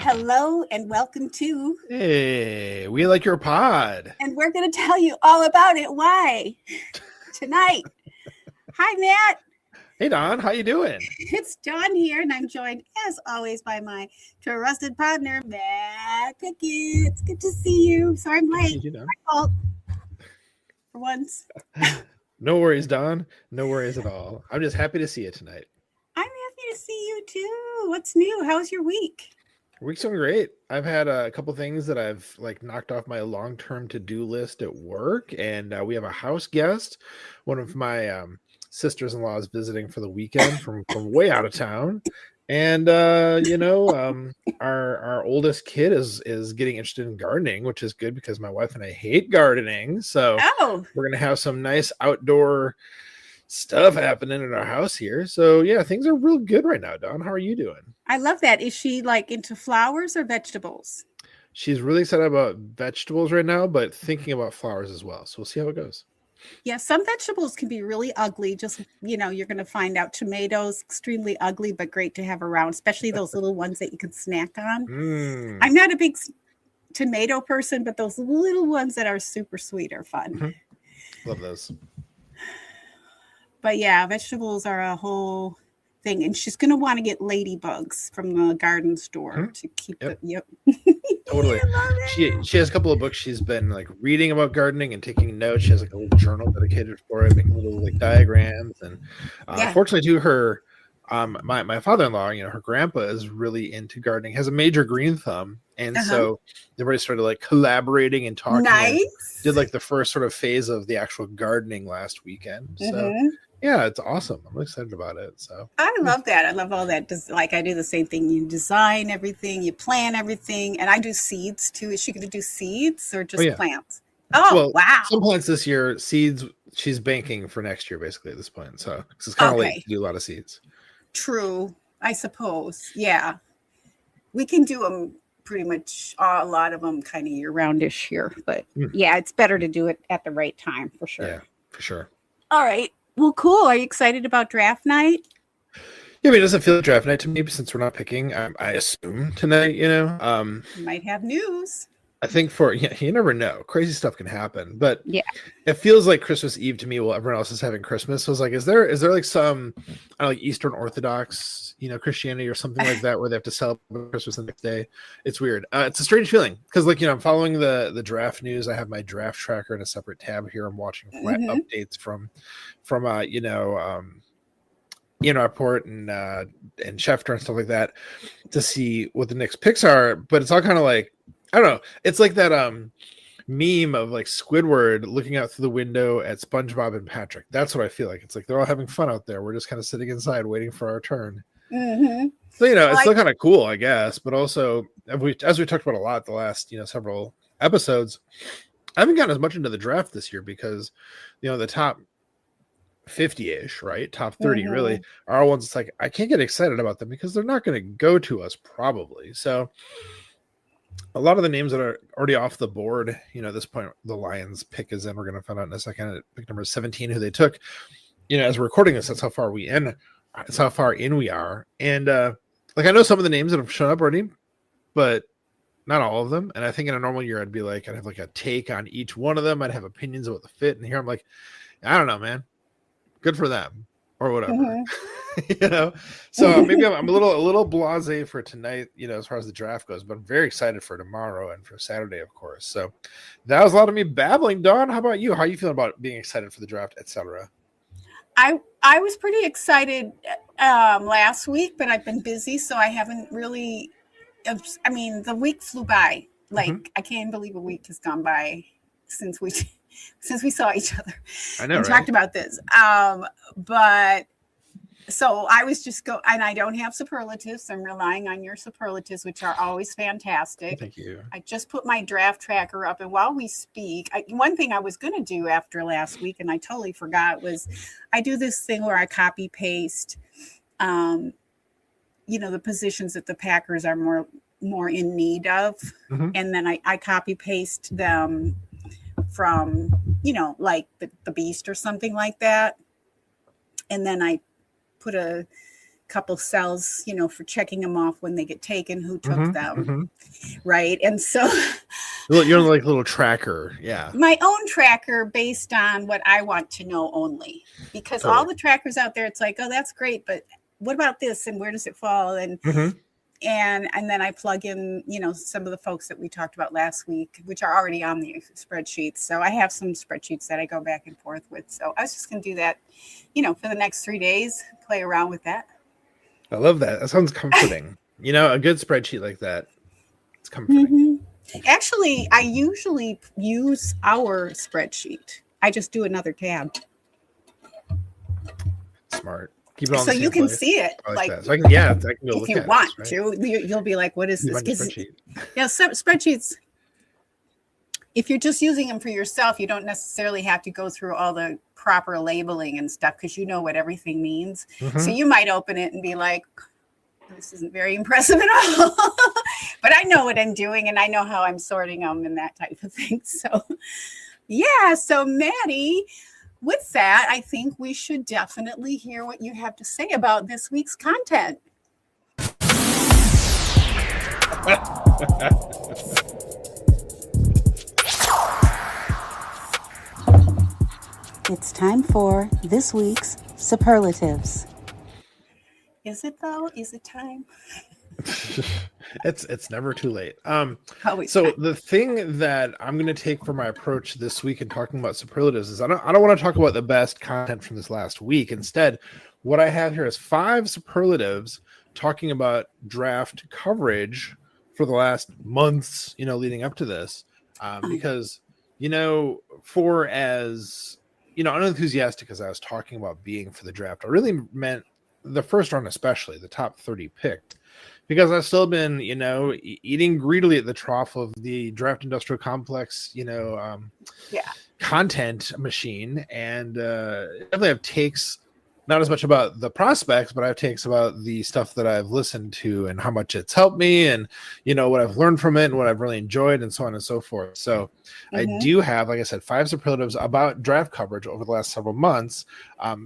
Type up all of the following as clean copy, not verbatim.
Hello and welcome to Hey, we like your pod. And we're going to tell you all about it. Why? Tonight. Hi, Matt. Hey, Don, how you doing? It's Dawn here, and I'm joined, as always, by my trusted partner, Matt Pickett. It's good to see you. Sorry I'm late. My fault. For once. No worries, Don. No worries at all. I'm just happy to see you tonight. I'm happy to see you, too. What's new? How's your week? Week's been great. I've had a couple things that I've knocked off my long-term to-do list at work, and we have a house guest. One of my sisters-in-law is visiting for the weekend from way out of town, and our oldest kid is getting interested in gardening, which is good because my wife and I hate gardening. So we're gonna have some nice outdoor stuff happening in our house here. So yeah, things are real good right now. Dawn, how are you doing? I love that. Is she into flowers or vegetables? She's really excited about vegetables right now, but thinking about flowers as well. So we'll see how it goes. Yeah, some vegetables can be really ugly. Just, you're going to find out tomatoes, extremely ugly, but great to have around, especially those little ones that you can snack on. I'm not a big tomato person, but those little ones that are super sweet are fun. Mm-hmm. Love those. But yeah, vegetables are a whole thing. And she's going to want to get ladybugs from the garden store to keep it. Yep. Totally. She has a couple of books she's been reading about gardening and taking notes. She has a little journal dedicated for it, making little diagrams. And fortunately to her, my father-in-law, her grandpa is really into gardening, has a major green thumb. And so they've already started collaborating and talking. Nice. Did the first sort of phase of the actual gardening last weekend. So yeah, it's awesome. I'm excited about it. So I love that. I love all that. I do the same thing. You design everything, you plan everything, and I do seeds too. Is she going to do seeds or just plants? Oh, well, wow. Some plants this year, seeds. She's banking for next year, basically at this point. So it's kind of late to do a lot of seeds. True, I suppose. Yeah, we can do them pretty much a lot of them kind of year-roundish here, but yeah, it's better to do it at the right time for sure. Yeah, for sure. All right. Well, cool. Are you excited about draft night? Yeah, I mean, it doesn't feel like draft night to me since we're not picking. I assume tonight, You might have news. I think you never know. Crazy stuff can happen, but it feels like Christmas Eve to me while everyone else is having Christmas. So I was is there some Eastern Orthodox, Christianity or something like that where they have to celebrate Christmas the next day? It's weird. It's a strange feeling because I'm following the draft news. I have my draft tracker in a separate tab here. I'm watching updates from Port and Schefter and stuff like that to see what the next picks are. But it's all kind of I don't know. It's like that meme of Squidward looking out through the window at SpongeBob and Patrick. That's what I feel like. It's they're all having fun out there. We're just kind of sitting inside waiting for our turn. So it's still kind of cool, I guess. But also, as we talked about a lot the last several episodes, I haven't gotten as much into the draft this year because the top 50-ish, right? Top 30 really are ones. It's I can't get excited about them because they're not going to go to us probably. So a lot of the names that are already off the board, at this point, the Lions pick is in. We're going to find out in a second at pick number 17 who they took. As we're recording this, that's how far it's how far in we are. And I know some of the names that have shown up already, but not all of them. And I think in a normal year, I'd be I'd have a take on each one of them. I'd have opinions about the fit. And here I'm I don't know, man. Good for them or whatever. So maybe I'm a little blasé for tonight, as far as the draft goes, but I'm very excited for tomorrow and for Saturday, of course. So that was a lot of me babbling. Dawn, how about you? How are you feeling about being excited for the draft, etc.? I was pretty excited last week, but I've been busy, so I haven't really. I mean, the week flew by. I can't believe a week has gone by since we saw each other. I know, and talked about this. But So I was just and I don't have superlatives. I'm relying on your superlatives, which are always fantastic. Thank you. I just put my draft tracker up, and while we speak, one thing I was going to do after last week, and I totally forgot, was I do this thing where I copy paste, the positions that the Packers are more in need of, and then I copy paste them from, like the Beast or something like that, and then I put a couple cells, for checking them off when they get taken, who took them, right? And so you're like a little tracker. Yeah. My own tracker based on what I want to know only, because all the trackers out there, it's like, oh, that's great, but what about this and where does it fall? And and then I plug in, some of the folks that we talked about last week, which are already on the spreadsheets. So I have some spreadsheets that I go back and forth with. So I was just going to do that, for the next 3 days, play around with that. I love that. That sounds comforting. A good spreadsheet like that. It's comforting. Actually, I usually use our spreadsheet. I just do another tab. Smart. Keep it on so you can see it. I like that. So I can go if look you at want it, to, you'll be like, what is this? Spreadsheet. Spreadsheets, if you're just using them for yourself, you don't necessarily have to go through all the proper labeling and stuff, because you know what everything means. So you might open it and be like, this isn't very impressive at all. But I know what I'm doing, and I know how I'm sorting them and that type of thing. So, so Maddie, with that, I think we should definitely hear what you have to say about this week's content. It's time for this week's superlatives. Is it though? Is it time? It's never too late. So the thing that I'm going to take for my approach this week in talking about superlatives is I don't want to talk about the best content from this last week. Instead, what I have here is 5 superlatives talking about draft coverage for the last months, leading up to this, because for as unenthusiastic as I was talking about being for the draft, I really meant the first round, especially the top 30 picked, because I've still been, eating greedily at the trough of the draft industrial complex, content machine. And definitely have takes, not as much about the prospects, but I have takes about the stuff that I've listened to and how much it's helped me and, what I've learned from it and what I've really enjoyed and so on and so forth. So I do have, like I said, 5 superlatives about draft coverage over the last several months.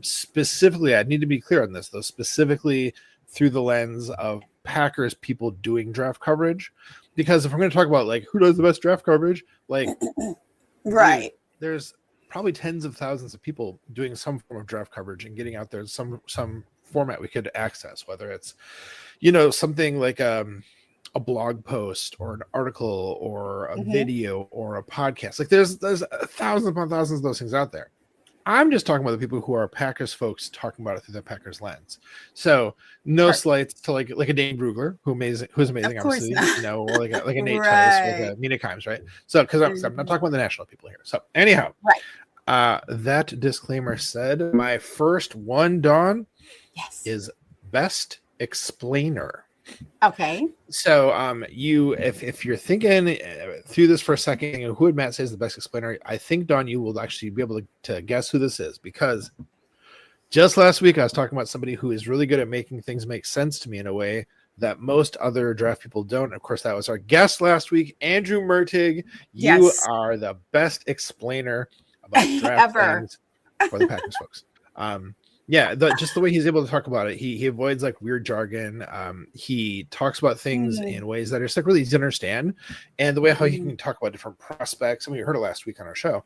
Specifically, I need to be clear on this, though, specifically through the lens of Packers people doing draft coverage, because if we're going to talk about like who does the best draft coverage, like right, there's probably tens of thousands of people doing some form of draft coverage and getting out there some format we could access, whether it's something like a blog post or an article or a video or a podcast. Like there's thousands upon thousands of those things out there. I'm just talking about the people who are Packers folks talking about it through the Packers lens. So no slights to like a Dane Brugler, who's amazing, obviously, or like a Nate Tice, like a Mina Kimes, right? So because I'm not talking about the national people here. So anyhow, that disclaimer said, my first one, Dawn, is best explainer. Okay. So if you're thinking through this for a second, who would Matt say is the best explainer? I think, Dawn, you will actually be able to guess who this is, because just last week I was talking about somebody who is really good at making things make sense to me in a way that most other draft people don't. Of course, that was our guest last week, Andrew Mertig. You are the best explainer about draft things for the Packers folks. Just the way he's able to talk about it, he avoids like weird jargon. He talks about things in ways that are just like really easy to understand, and the way how he can talk about different prospects. I mean, you heard it last week on our show,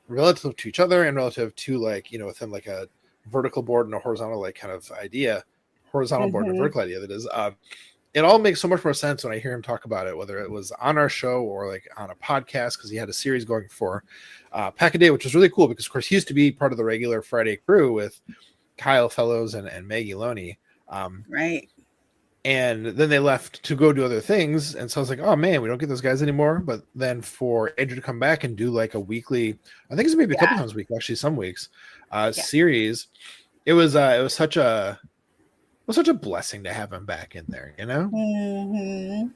relative to each other and relative to like within like a vertical board and a horizontal like kind of idea, horizontal board and a vertical idea. That is, it all makes so much more sense when I hear him talk about it, whether it was on our show or like on a podcast, because he had a series going for Pack a Day, which was really cool because, of course, he used to be part of the regular Friday crew with Kyle Fellows and Maggie Loney. Right. And then they left to go do other things. And so I was like, oh, man, we don't get those guys anymore. But then for Andrew to come back and do like a weekly, I think it's maybe a couple times a week, actually some weeks, series such a blessing to have him back in there, you know? Mm-hmm.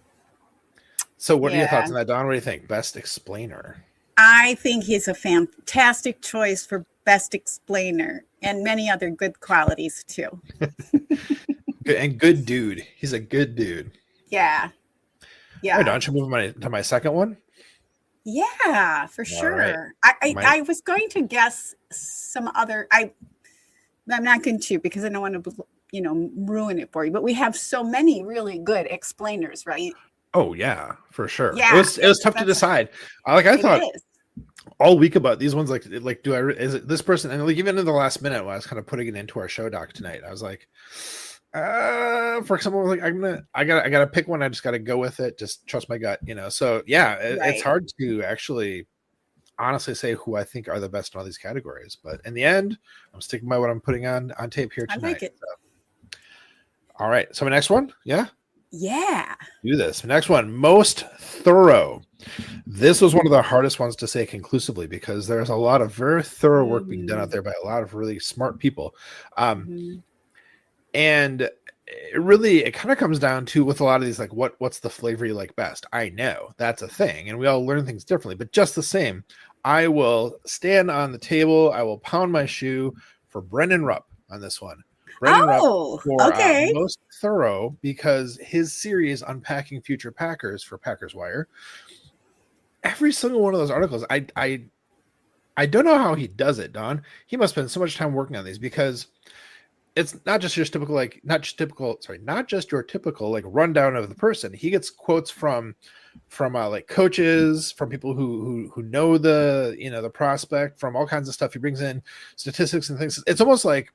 So what are your Yeah. thoughts on that, Don? What do you think? Best explainer. I think he's a fantastic choice for best explainer and many other good qualities too. And good dude. He's a good dude. Yeah. All right, Yeah. Don, should we move to my second one? Yeah, for All right. sure. I was going to guess some other I'm not going to because I don't want to ruin it for you, but we have so many really good explainers, right? Oh yeah, for sure. Yeah, It was tough to decide. I it thought is. all week about these ones, like is it this person? And like even in the last minute when I was kind of putting it into our show doc tonight, I was like, for someone like I gotta pick one. I just gotta go with it. Just trust my gut, you know. So yeah, it's Right. hard to actually honestly say who I think are the best in all these categories. But in the end, I'm sticking by what I'm putting on tape here I tonight. like it. So. All right. So my next one, yeah. Yeah. Do this. My next one, most thorough. This was one of the hardest ones to say conclusively because there's a lot of very thorough work being done out there by a lot of really smart people. And it kind of comes down to with a lot of these, like what's the flavor you like best? I know that's a thing and we all learn things differently, but just the same, I will stand on the table. I will pound my shoe for Brendan Rupp on this one. Brendan Rupp for okay. most thorough because his series Unpacking Future Packers for Packers Wire, every single one of those articles, I don't know how he does it, Don. He must spend so much time working on these because it's not just your typical not just your typical like rundown of the person. He gets quotes from like coaches, from people who know the prospect, from all kinds of stuff. He brings in statistics and things. It's almost like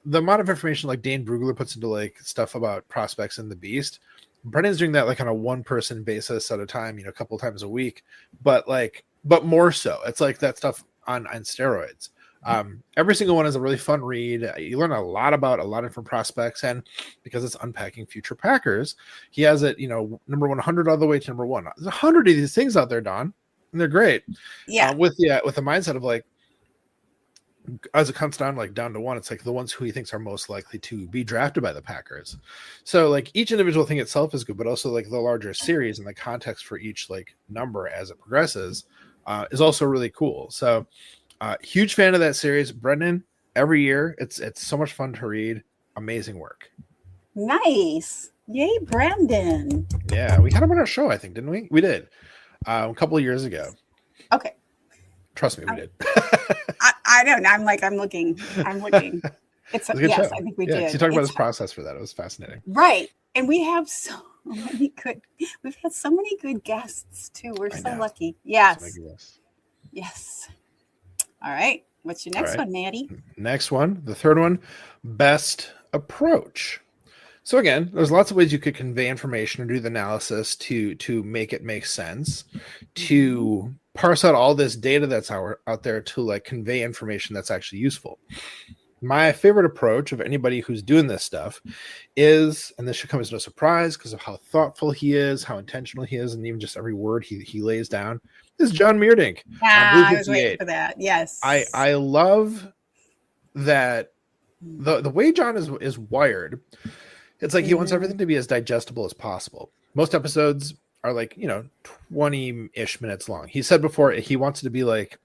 the amount of information like Dane Brugler puts into like stuff about prospects in the Beast. Brendan's doing that like on a one person basis at a time, a couple times a week, but more so it's like that stuff on steroids. Every single one is a really fun read. You learn a lot about a lot of different prospects, and because it's Unpacking Future Packers, he has it, number 100 all the way to number one. There's 100 of these things out there, Don, and they're great. Yeah. With the mindset of like, as it comes down to one, it's like the ones who he thinks are most likely to be drafted by the Packers. So like each individual thing itself is good, but also like the larger series and the context for each like number as it progresses is also really cool. So huge fan of that series, Brendan. Every year, it's so much fun to read. Amazing work. Nice, yay, Brandon. Yeah, we had him on our show, I think, didn't we? We did a couple of years ago. Okay, trust me, we did. I don't know. I'm looking. It's a yes, show. I think we did. You talked about his process for that. It was fascinating, right? And we have so many good. We've had so many good guests too. We're so lucky. Yes. Yes. All right. What's your next one, Maddie? Next one, the third one, best approach. So again, there's lots of ways you could convey information or do the analysis to make it make sense, to parse out all this data that's out there to like convey information that's actually useful. My favorite approach of anybody who's doing this stuff is, and this should come as no surprise because of how thoughtful he is, how intentional he is, and even just every word he lays down, is John Meerdink. I was waiting for that. Yes. I love that the way John is wired. It's like he wants everything to be as digestible as possible. Most episodes are like, 20-ish minutes long. He said before he wants it to be like,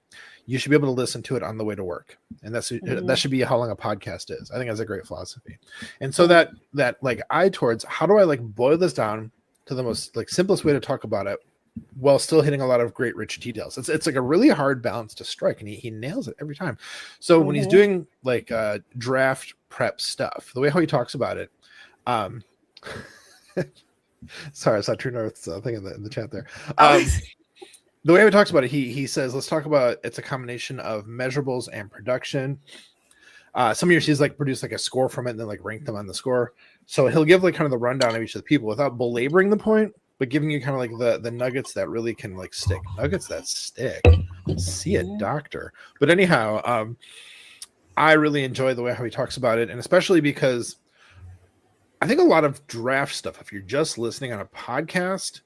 you should be able to listen to it on the way to work. And that should be how long a podcast is. I think that's a great philosophy. And so that like eye towards how do I like boil this down to the most like simplest way to talk about it while still hitting a lot of great rich details. It's like a really hard balance to strike, and he nails it every time. So when he's doing like draft prep stuff, the way how he talks about it, sorry, I saw True North's thing in the chat there. The way he talks about it, he says, let's talk about it's a combination of measurables and production. Some years he's like produced like a score from it and then like rank them on the score. So he'll give like kind of the rundown of each of the people without belaboring the point, but giving you kind of like the nuggets that really can like stick. Nuggets that stick. See a doctor. But anyhow, I really enjoy the way how he talks about it, and especially because I think a lot of draft stuff, if you're just listening on a podcast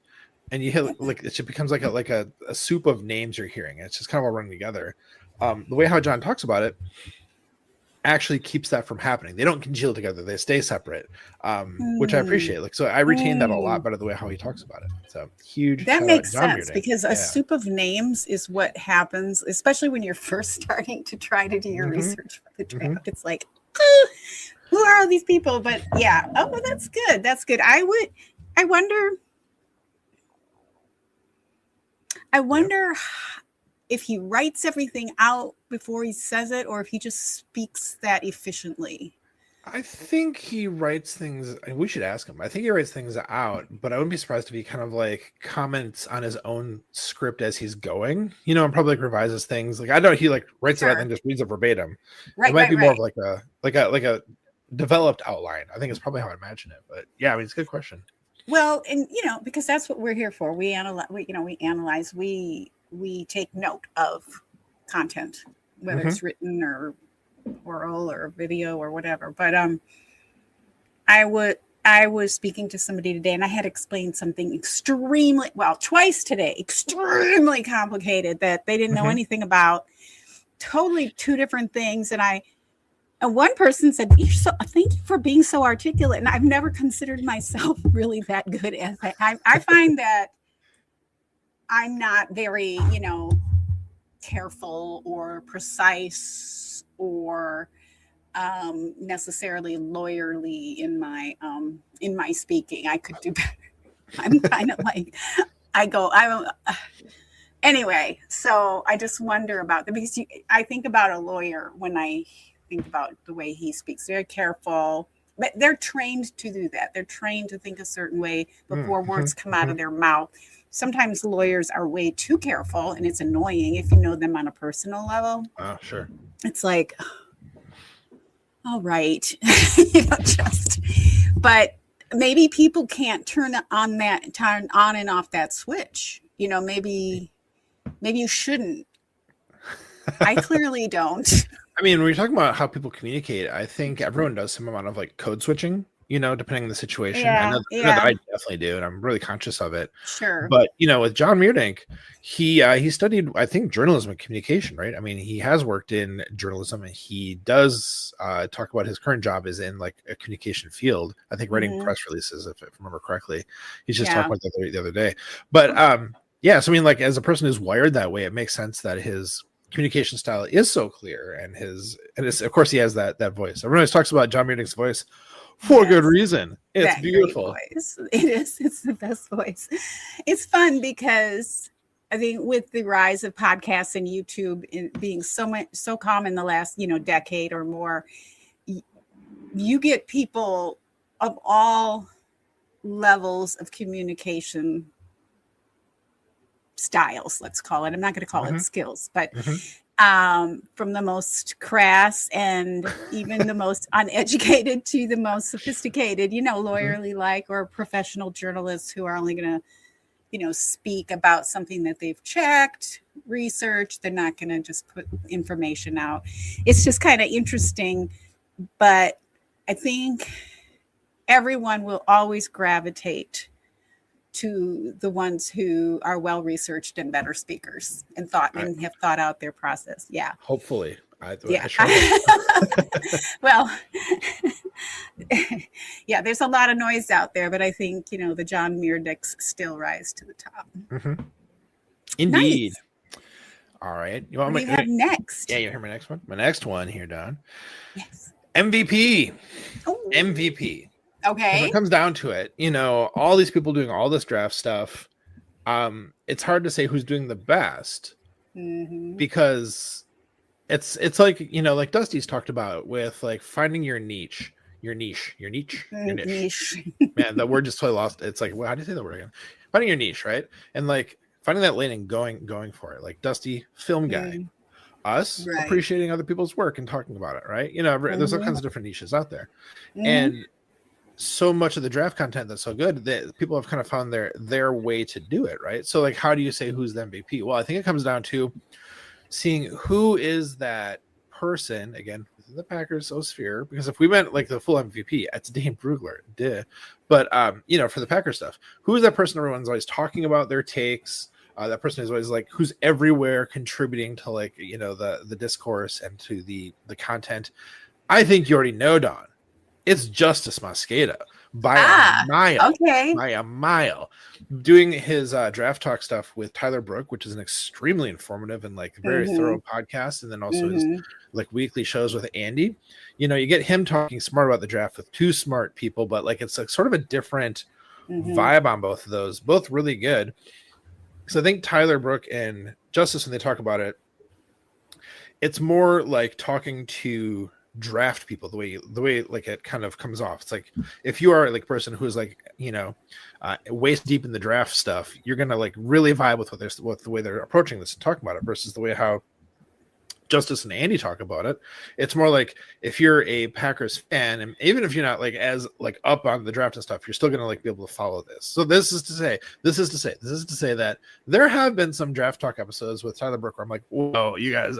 and you hit like it becomes like a soup of names you're hearing. It's just kind of all running together. The way how John talks about it, actually keeps that from happening. They don't congeal together; they stay separate, which I appreciate. Like, so I retain that a lot better the way how he talks about it. So huge. That shout out makes John sense Meerdink. because a soup of names is what happens, especially when you're first starting to try to do your research for the draft. It's like, who are all these people? But yeah, oh, well, that's good. That's good. I wonder if he writes everything out before he says it, or if he just speaks that efficiently. I think he writes things. We should ask him. I think he writes things out, but I wouldn't be surprised if he kind of like comments on his own script as he's going, you know, and probably like revises things. Like I know he like writes it out and just reads it verbatim. Right, it might be more of like a developed outline. I think it's probably how I imagine it. But yeah, I mean, it's a good question. Well, and you know, because that's what we're here for. We analyze. We take note of content, whether it's written or oral or video or whatever. But I was speaking to somebody today, and I had explained something twice today, extremely complicated that they didn't know anything about. Totally two different things. And one person said, thank you for being so articulate. And I've never considered myself really that good at that. I find that I'm not very, careful or precise or necessarily lawyerly in my speaking. I could do better. I'm kind of like, anyway, so I just wonder about that because I think about a lawyer when I think about the way he speaks. Very careful, but they're trained to do that. They're trained to think a certain way before words come out of their mouth. Sometimes lawyers are way too careful, and it's annoying if you know them on a personal level. Oh, sure. It's like, all right, but maybe people can't turn on and off that switch. Maybe you shouldn't. I clearly don't. I mean, when you're talking about how people communicate, I think everyone does some amount of like code switching, depending on the situation. I know that I definitely do, and I'm really conscious of it. Sure. But, with John Meerdink, he studied, I think, journalism and communication, right? I mean, he has worked in journalism, and he does talk about his current job is in like a communication field. I think writing press releases, if I remember correctly. He's just talking about that the other day. But, so I mean, like as a person who's wired that way, it makes sense that his communication style is so clear, and it's, of course, he has that voice. Everyone always talks about John Meerdink's voice for good reason. It's beautiful. It is. It's the best voice. It's fun because I think with the rise of podcasts and YouTube being so common the last decade or more, you get people of all levels of communication styles, let's call it. I'm not going to call it skills, but from the most crass and even the most uneducated to the most sophisticated, lawyerly like or professional journalists who are only going to, speak about something that they've checked, researched. They're not going to just put information out. It's just kind of interesting, but I think everyone will always gravitate to the ones who are well researched and better speakers and have thought out their process. Yeah. Hopefully. Well, there's a lot of noise out there, but I think, the John Meerdinks still rise to the top. Indeed. Nice. All right. What do you have next? Yeah, you hear my next one? My next one here, Don. Yes. MVP. Oh. MVP. Okay. When it comes down to it, all these people doing all this draft stuff, it's hard to say who's doing the best because it's like, like Dusty's talked about with like finding your niche. Man, that word just totally lost. It's like, well, how do you say that word again? Finding your niche, right? And like finding that lane and going for it. Like Dusty, film guy. Us appreciating other people's work and talking about it, right? There's all kinds of different niches out there. And so much of the draft content that's so good that people have kind of found their way to do it, right? So like, how do you say who's the MVP? Well, I think it comes down to seeing who is that person, again, within the Packers sphere, because if we meant like the full MVP, it's Dane Brugler, but for the Packers stuff, who is that person everyone's always talking about their takes? That person is always like, who's everywhere contributing to like, the discourse and to the content. I think you already know, Don. It's Justice Mosqueda by a mile. Okay. By a mile. Doing his draft talk stuff with Tyler Brook, which is an extremely informative and like very thorough podcast, and then also his like weekly shows with Andy. You know, you get him talking smart about the draft with two smart people, but like it's like sort of a different vibe on both of those. Both really good. So I think Tyler Brook and Justice, when they talk about it, it's more like talking to draft people the way like it kind of comes off. It's like if you are like a person who's like, you know, waist deep in the draft stuff, you're gonna like really vibe with the way they're approaching this and talking about it versus the way how Justice and Andy talk about it. It's more like if you're a Packers fan, and even if you're not like as like up on the draft and stuff, you're still gonna like be able to follow this. So this is to say that there have been some draft talk episodes with Tyler Brook where I'm like, whoa, you guys,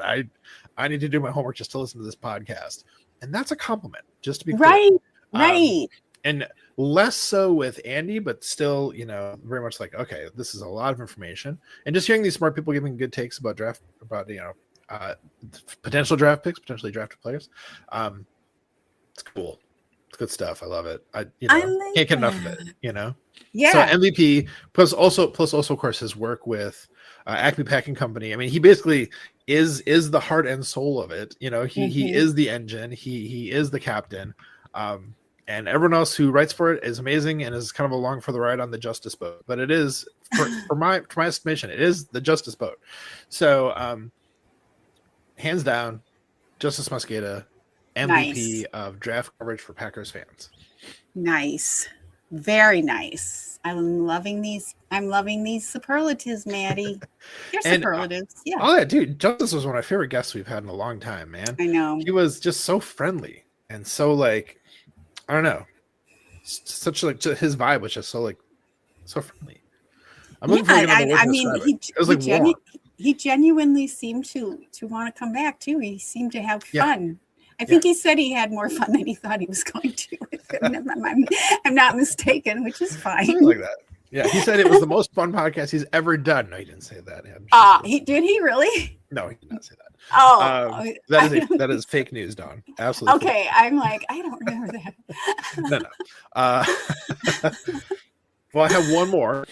I need to do my homework just to listen to this podcast. And that's a compliment, just to be clear. Right. And less so with Andy, but still, you know, very much like, okay, this is a lot of information. And just hearing these smart people giving good takes about you know, potential draft picks, potentially drafted players. It's cool. It's good stuff. I love it. I can't get enough of it, you know? Yeah. So MVP plus also of course his work with Acme Packing Company. I mean, he basically is the heart and soul of it. You know, he is the engine. He is the captain. And everyone else who writes for it is amazing and is kind of along for the ride on the Justice boat. But it is, for my estimation, it is the Justice boat. So hands down, Justice Mosqueda, MVP of draft coverage for Packers fans. Nice. Very nice. I'm loving these superlatives, Maddie. Your superlatives. Yeah. Oh yeah, dude. Justice was one of my favorite guests we've had in a long time, man. I know. He was just so friendly and so like, I don't know. Such like his vibe was just so friendly. I'm looking for another word to describe it. It was like warm. He genuinely seemed to want to come back too. He seemed to have fun. I think he said he had more fun than he thought he was going to. I'm not mistaken, which is fine. Something like that. Yeah, he said it was the most fun podcast he's ever done. No, he didn't say that. Did he really? No, he did not say that. Oh, that is fake news, Dawn. Absolutely. Okay, I'm like, I don't remember that. No. Well, I have one more.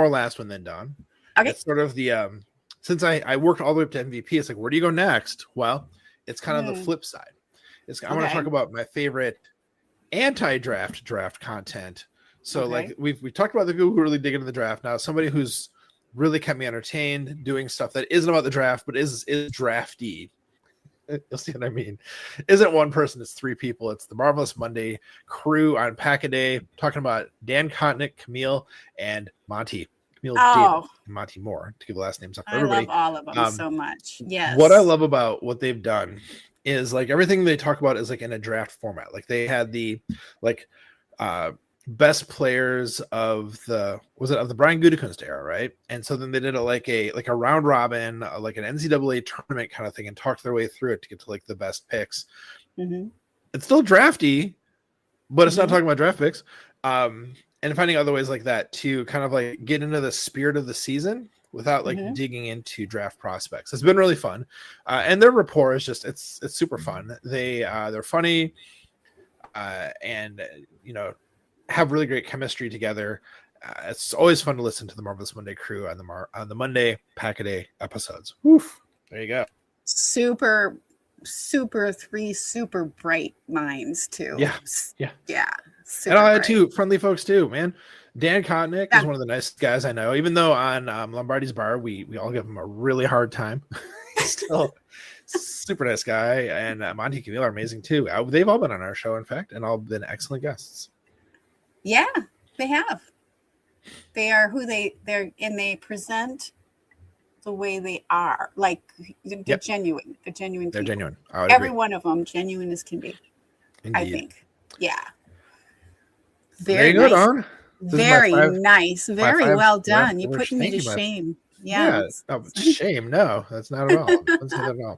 Last one then, Dawn. Okay. It's sort of the since I worked all the way up to MVP, it's like, where do you go next? Well, it's kind of the flip side. I want to talk about my favorite anti-draft content. So like we've talked about the people who really dig into the draft. Now somebody who's really kept me entertained doing stuff that isn't about the draft, but is drafty. You'll see what I mean. Isn't one person, it's three people. It's the Marvelous Monday crew on Pack-A-Day, talking about Dan Kotnick, Camille, and Monty. Camille David, and Monty Moore, to give the last names up for everybody. I love all of them so much. Yes. What I love about what they've done is like everything they talk about is like in a draft format. Like they had the best players of the Brian Gutekunst era, right? And so then they did like a round robin, like an NCAA tournament kind of thing, and talked their way through it to get to like the best picks. It's still drafty, but it's not talking about draft picks. And finding other ways like that to kind of like get into the spirit of the season without like digging into draft prospects. It's been really fun. And their rapport is just, it's super fun. They're funny and, you know, have really great chemistry together. It's always fun to listen to the Marvelous Monday crew on the Monday Pack-A-Day episodes. Woof. There you go. Super three super bright minds too. Yeah. And I had two friendly folks too, man. Dan Kotnick is one of the nicest guys I know. Even though on Lombardi's Bar we all give him a really hard time, he's still super nice guy. And Monty and Camille are amazing too. They've all been on our show, in fact, and all been excellent guests. Yeah, they have. They are who they're, and they present the way they are, like they're genuine. They're genuine. They're people. genuine. Every one of them genuine as can be. Indeed. I think. Yeah. Very nice. Don. Very nice. Very well done. You put me to shame. Yeah. Shame. No, that's not at all. Don't say that at all.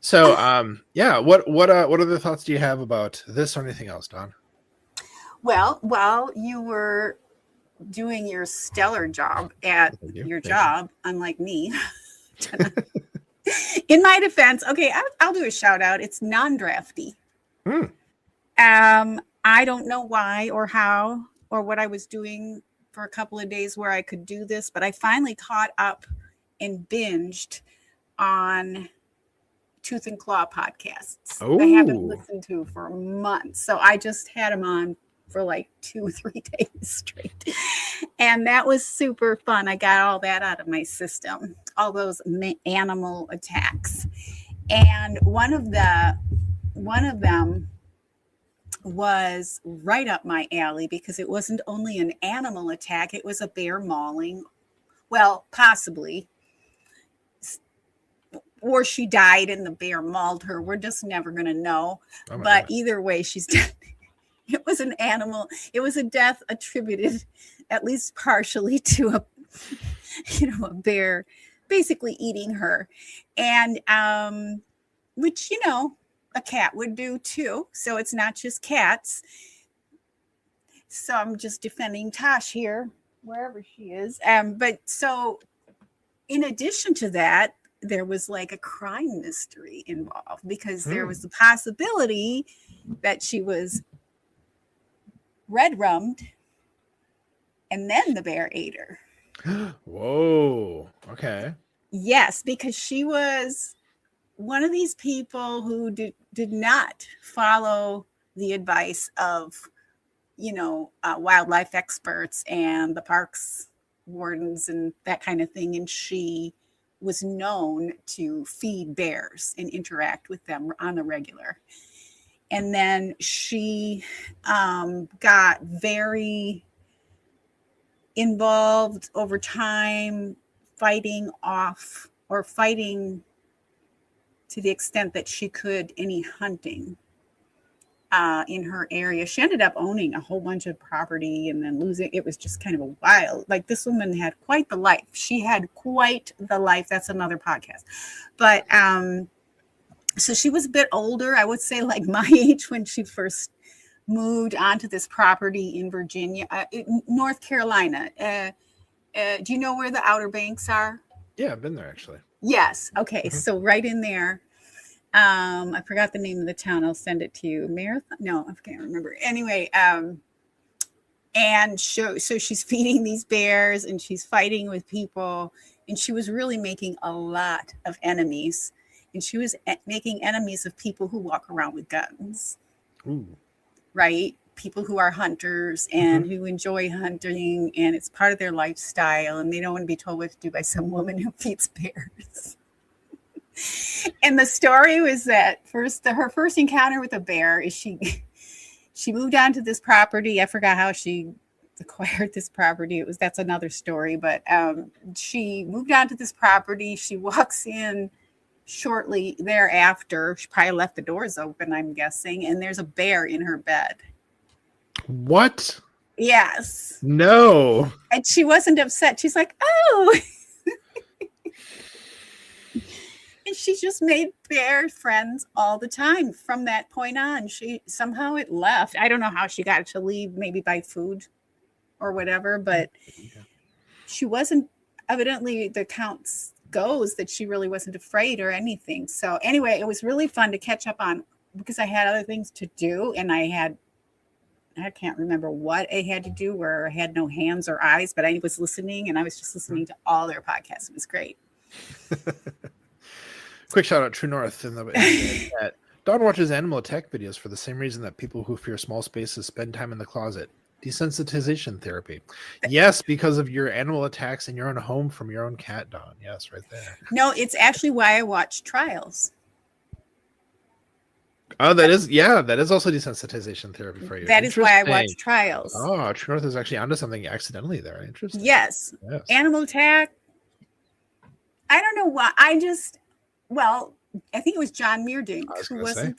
So, what other thoughts do you have about this or anything else, Don? Well, while you were doing your stellar job at your job, unlike me, in my defense, okay, I'll do a shout out. It's non-drafty. I don't know why or how or what I was doing for a couple of days where I could do this, but I finally caught up and binged on Tooth and Claw podcasts. I haven't Oh, listened to for months. So I just had them on for like 2 or 3 days straight. And that was super fun. I got all that out of my system, all those animal attacks. And one of them was right up my alley because it wasn't only an animal attack, it was a bear mauling. Well, possibly. Or she died and the bear mauled her. We're just never going to know. oh my But God. either way, she's dead. It was an animal. It was a death attributed, at least partially, to a bear basically eating her. And which, a cat would do too. So it's not just cats. So I'm just defending Tosh here, wherever she is. But so in addition to that, there was like a crime mystery involved because there was the possibility that she was red rummed and then the bear ate her. Whoa. Okay. Yes, because she was one of these people who did not follow the advice of, wildlife experts and the parks wardens and that kind of thing. And she was known to feed bears and interact with them on a regular. And then she got very involved over time, fighting to the extent that she could any hunting in her area. She ended up owning a whole bunch of property and then losing. It was just kind of a wild, like this woman had quite the life. She had quite the life. That's another podcast. But so she was a bit older, I would say like my age when she first moved onto this property in Virginia, North Carolina. Do you know where the Outer Banks are? Yeah, I've been there actually. Yes. Okay. So right in there. I forgot the name of the town. I'll send it to you. Marathon? No, I can't remember. Anyway, and so she's feeding these bears and she's fighting with people, and she was really making a lot of enemies. And she was making enemies of people who walk around with guns. Ooh. Right? People who are hunters and who enjoy hunting, and it's part of their lifestyle, and they don't want to be told what to do by some woman who feeds bears. And the story was that her first encounter with a bear is she moved onto this property. I forgot how she acquired this property. That's another story, but she moved onto this property. She walks in shortly thereafter. She probably left the doors open, I'm guessing, and there's a bear in her bed. What? Yes. No. And she wasn't upset. She's like, oh. And she just made bear friends all the time from that point on. Somehow it left. I don't know how she got it to leave, maybe by food or whatever, but she wasn't, evidently the accounts goes that she really wasn't afraid or anything. So anyway, it was really fun to catch up on because I had other things to do, and I can't remember what I had to do where I had no hands or eyes, but I was listening, and I was just listening to all their podcasts. It was great. Quick shout out True North in the chat. Dawn watches animal attack videos for the same reason that people who fear small spaces spend time in the closet. Desensitization therapy. Yes, because of your animal attacks in your own home from your own cat, Dawn. Yes, right there. No, it's actually why I watch Trials. Oh, that is also desensitization therapy for you. That is why I watch Trials. Oh, True North is actually onto something accidentally there. Interesting. Yes. Animal attack. I don't know why. I think it was John Meerdink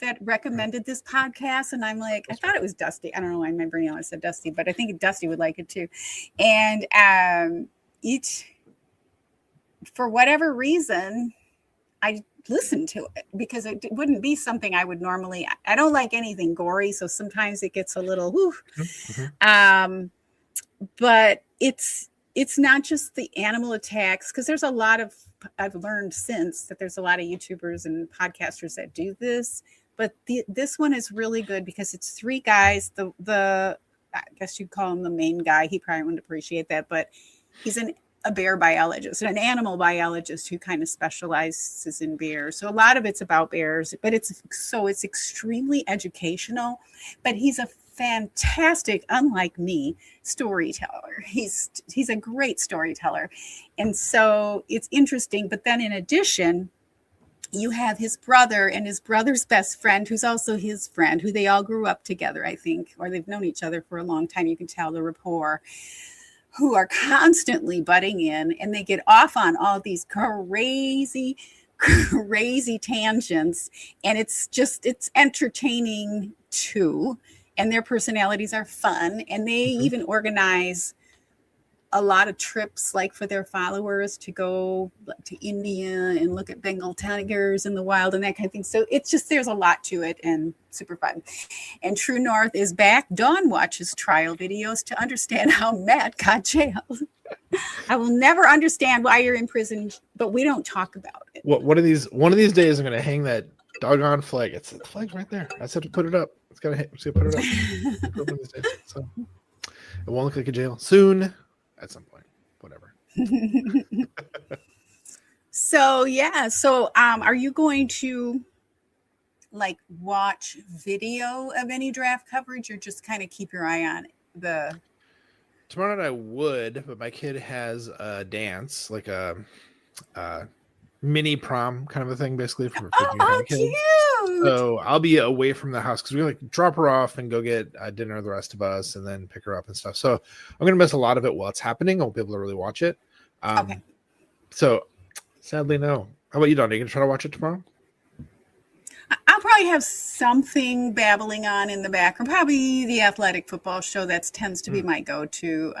that recommended this podcast. And I'm like, I thought it was Dusty. I don't know why my brain always said Dusty, but I think Dusty would like it too. And for whatever reason, I listened to it because it wouldn't be something I would normally. I don't like anything gory, so sometimes it gets a little whoo. But it's not just the animal attacks, because there's a lot of, I've learned since that there's a lot of YouTubers and podcasters that do this, But this one is really good because it's three guys. The I guess you'd call him the main guy. He probably wouldn't appreciate that, but he's a bear biologist, an animal biologist who kind of specializes in bears. So a lot of it's about bears, but it's extremely educational. But he's a fantastic, unlike me, storyteller. He's a great storyteller, and so it's interesting. But then in addition, you have his brother and his brother's best friend, who's also his friend, who they all grew up together, I think, or they've known each other for a long time. You can tell the rapport, who are constantly butting in, and they get off on all these crazy tangents. And it's entertaining too. And their personalities are fun. And they even organize a lot of trips, like for their followers to go to India and look at Bengal tigers in the wild and that kind of thing. So it's just, there's a lot to it and super fun. And True North is back. Dawn watches trial videos to understand how Matt got jailed. I will never understand why you're in prison, but we don't talk about it. One of these days I'm going to hang that doggone flag. The flag's right there. I just have to put it up. It's got to put it up. So it won't look like a jail soon. At some point, whatever. So are you going to like watch video of any draft coverage, or just kind of keep your eye on the? Tomorrow night I would, but my kid has a dance, like a mini prom kind of a thing, basically for junior kids. Cute. So I'll be away from the house because we like drop her off and go get dinner, the rest of us, and then pick her up and stuff. So I'm gonna miss a lot of it while it's happening. I won't be able to really watch it. Okay. So sadly, no. How about you, Don? Are you gonna try to watch it tomorrow? I'll probably have something babbling on in the background. Probably the athletic football show. That tends to be my go-to.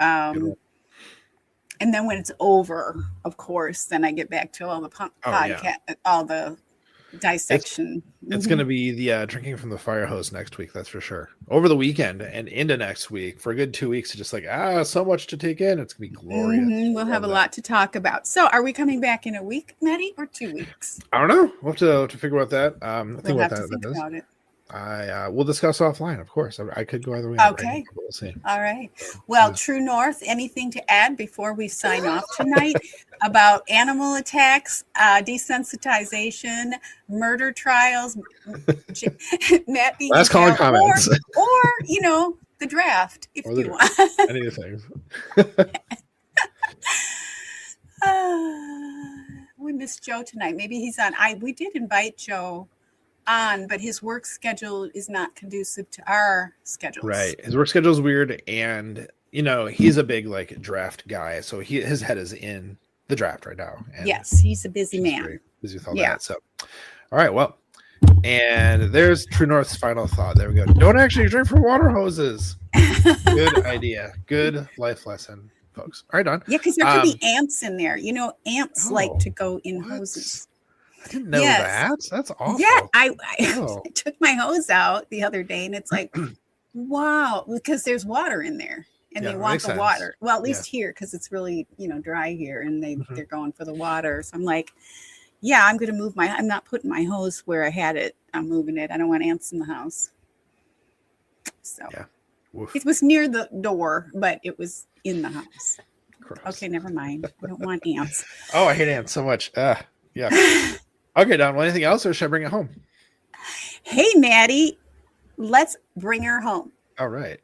And then when it's over, of course, then I get back to all the podcast, all the dissection. It's going to be the drinking from the fire hose next week. That's for sure. Over the weekend and into next week for a good 2 weeks. Just like, so much to take in. It's going to be glorious. We'll have a lot to talk about. So are we coming back in a week, Maddie, or 2 weeks? I don't know. We'll have to figure out that. We'll have to think about it. We'll discuss offline, of course. I could go either way. Okay. Right, we'll see. All right. Well, True North, anything to add before we sign off tonight about animal attacks, desensitization, murder trials, Matt being last calling comments, or the draft if you want. Any of the things. We missed Joe tonight. Maybe he's on. We did invite Joe on, but his work schedule is not conducive to our schedules. Right. His work schedule is weird, and he's a big like draft guy, so his head is in the draft right now. And yes, he's a busy man. Busy with all that. So, all right. Well, and there's True North's final thought. There we go. Don't actually drink from water hoses. Good idea. Good life lesson, folks. All right, Don. Yeah, because there could be ants in there. Ants like to go in hoses. I didn't know that. That's awful. Yeah, I took my hose out the other day, and it's like, wow, because there's water in there, and they want the water. Well, at least here, because it's really dry here, and they're going for the water. So I'm like, yeah, I'm going to move I'm not putting my hose where I had it. I'm moving it. I don't want ants in the house. So it was near the door, but it was in the house. Gross. Okay, never mind. I don't want ants. Oh, I hate ants so much. Yeah. Okay, Don, well, anything else, or should I bring it home? Hey, Maddie, let's bring her home. All right.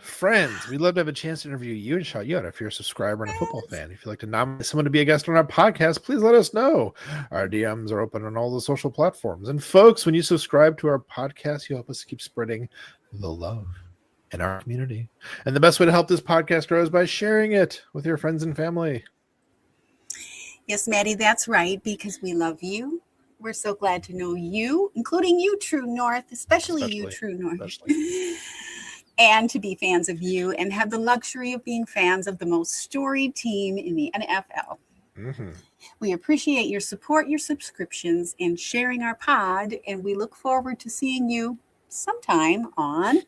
Friends, we'd love to have a chance to interview you and shout you out if you're a subscriber and a football fan. If you'd like to nominate someone to be a guest on our podcast, please let us know. Our DMs are open on all the social platforms. And folks, when you subscribe to our podcast, you help us keep spreading the love in our community. And the best way to help this podcast grow is by sharing it with your friends and family. Yes, Maddie, that's right, because we love you. We're so glad to know you, including you, True North, especially you, True North, and to be fans of you and have the luxury of being fans of the most storied team in the NFL. Mm-hmm. We appreciate your support, your subscriptions, and sharing our pod, and we look forward to seeing you sometime on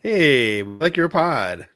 Hey, like your pod.